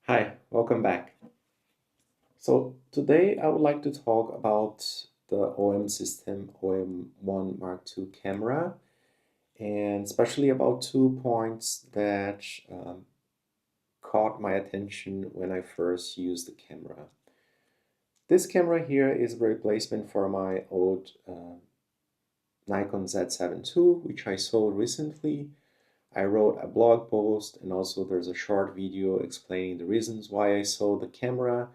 Hi, welcome back. So today I would like to talk about the OM system OM-1 Mark II camera, and especially about 2 points that caught my attention when I first used the camera. This camera here is a replacement for my old Nikon Z7 II, which I sold recently. I wrote a blog post, and also there's a short video explaining the reasons why I sold the camera.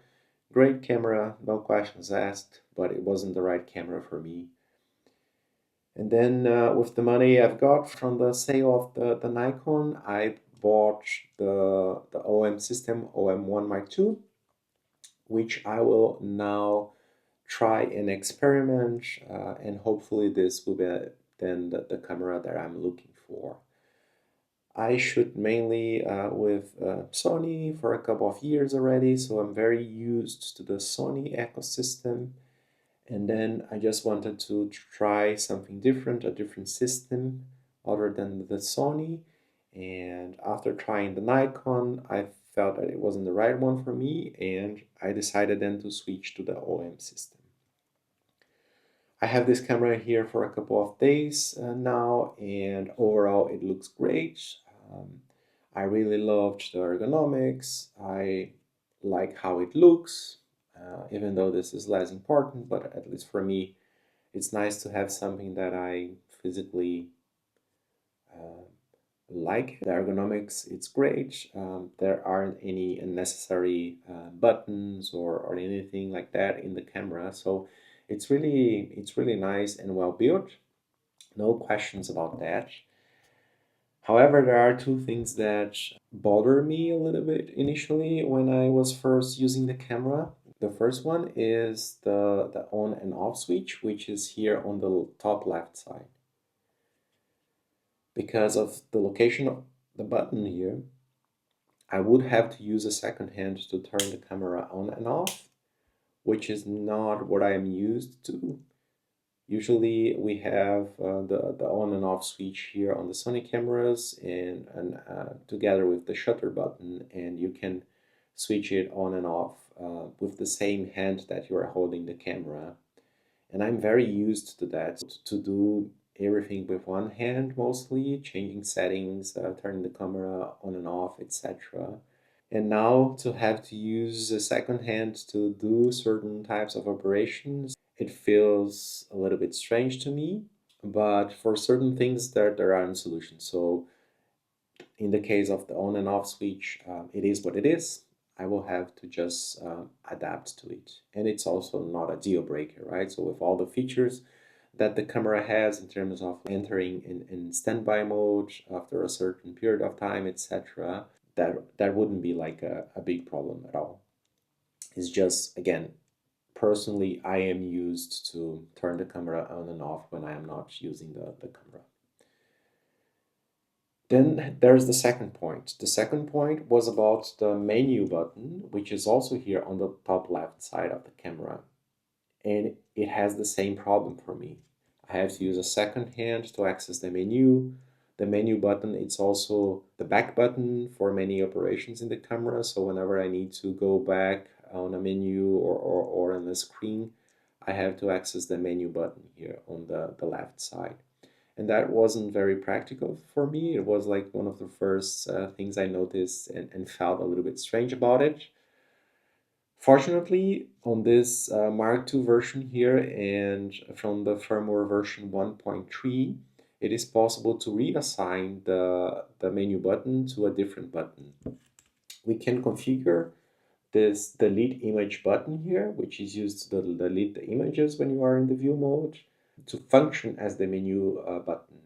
Great camera, no questions asked, but it wasn't the right camera for me. And then with the money I've got from the sale of the Nikon, I bought the OM system, OM-1 Mark II, which I will now try and experiment, and hopefully this will be then the camera that I'm looking for. I shoot mainly with Sony for a couple of years already, so I'm very used to the Sony ecosystem. And then I just wanted to try something different, a different system other than the Sony. And after trying the Nikon, I felt that it wasn't the right one for me, and I decided then to switch to the OM system. I have this camera here for a couple of days now, and overall it looks great. Um, I really loved the ergonomics. I like how it looks, even though this is less important, but at least for me, it's nice to have something that I physically uh, like. The ergonomics, it's great. There aren't any unnecessary buttons or anything like that in the camera, so it's really nice and well built. No questions about that. However, there are two things that bother me a little bit initially when I was first using the camera. The first one is the on and off switch, which is here on the top left side. Because of the location of the button here, I would have to use a second hand to turn the camera on and off, which is not what I am used to. Usually we have the on and off switch here on the Sony cameras and together with the shutter button, and you can switch it on and off with the same hand that you are holding the camera. And I'm very used to that, to do everything with one hand mostly, changing settings, turning the camera on and off, etc. And now to have to use a second hand to do certain types of operations, it feels a little bit strange to me. But for certain things, there are solutions. So in the case of the on and off switch, it is what it is. I will have to just adapt to it. And it's also not a deal breaker, right? So with all the features that the camera has in terms of entering in standby mode after a certain period of time, etc., that wouldn't be like a big problem at all. It's just, again, personally, I am used to turn the camera on and off when I am not using the camera. Then there's the second point. The second point was about the menu button, which is also here on the top left side of the camera. And it has the same problem for me. I have to use a second hand to access the menu. The menu button, it's also the back button for many operations in the camera. So whenever I need to go back on a menu or on the screen, I have to access the menu button here on the left side. And that wasn't very practical for me. It was like one of the first things I noticed and felt a little bit strange about it. Fortunately, on this Mark II version here and from the firmware version 1.3, it is possible to reassign the menu button to a different button. We can configure this delete image button here, which is used to delete the images when you are in the view mode, to function as the menu button.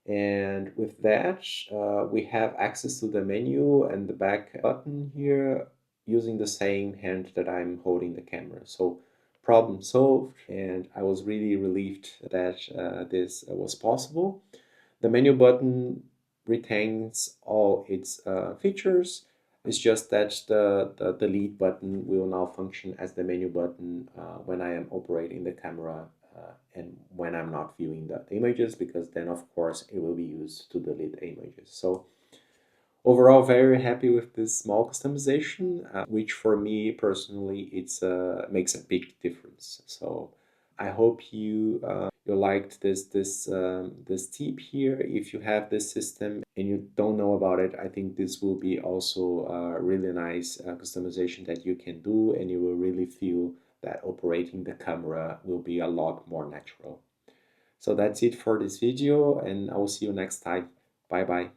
And with that, we have access to the menu and the back button here using the same hand that I'm holding the camera. So problem solved, and I was really relieved that this was possible. The menu button retains all its features. It's just that the delete button will now function as the menu button when I am operating the camera and when I'm not viewing the images, because then of course it will be used to delete the images. So overall, very happy with this small customization, which for me personally, it's makes a big difference. So I hope you liked this tip here. If you have this system and you don't know about it, I think this will be also a really nice customization that you can do, and you will really feel that operating the camera will be a lot more natural. So that's it for this video, and I will see you next time. Bye bye.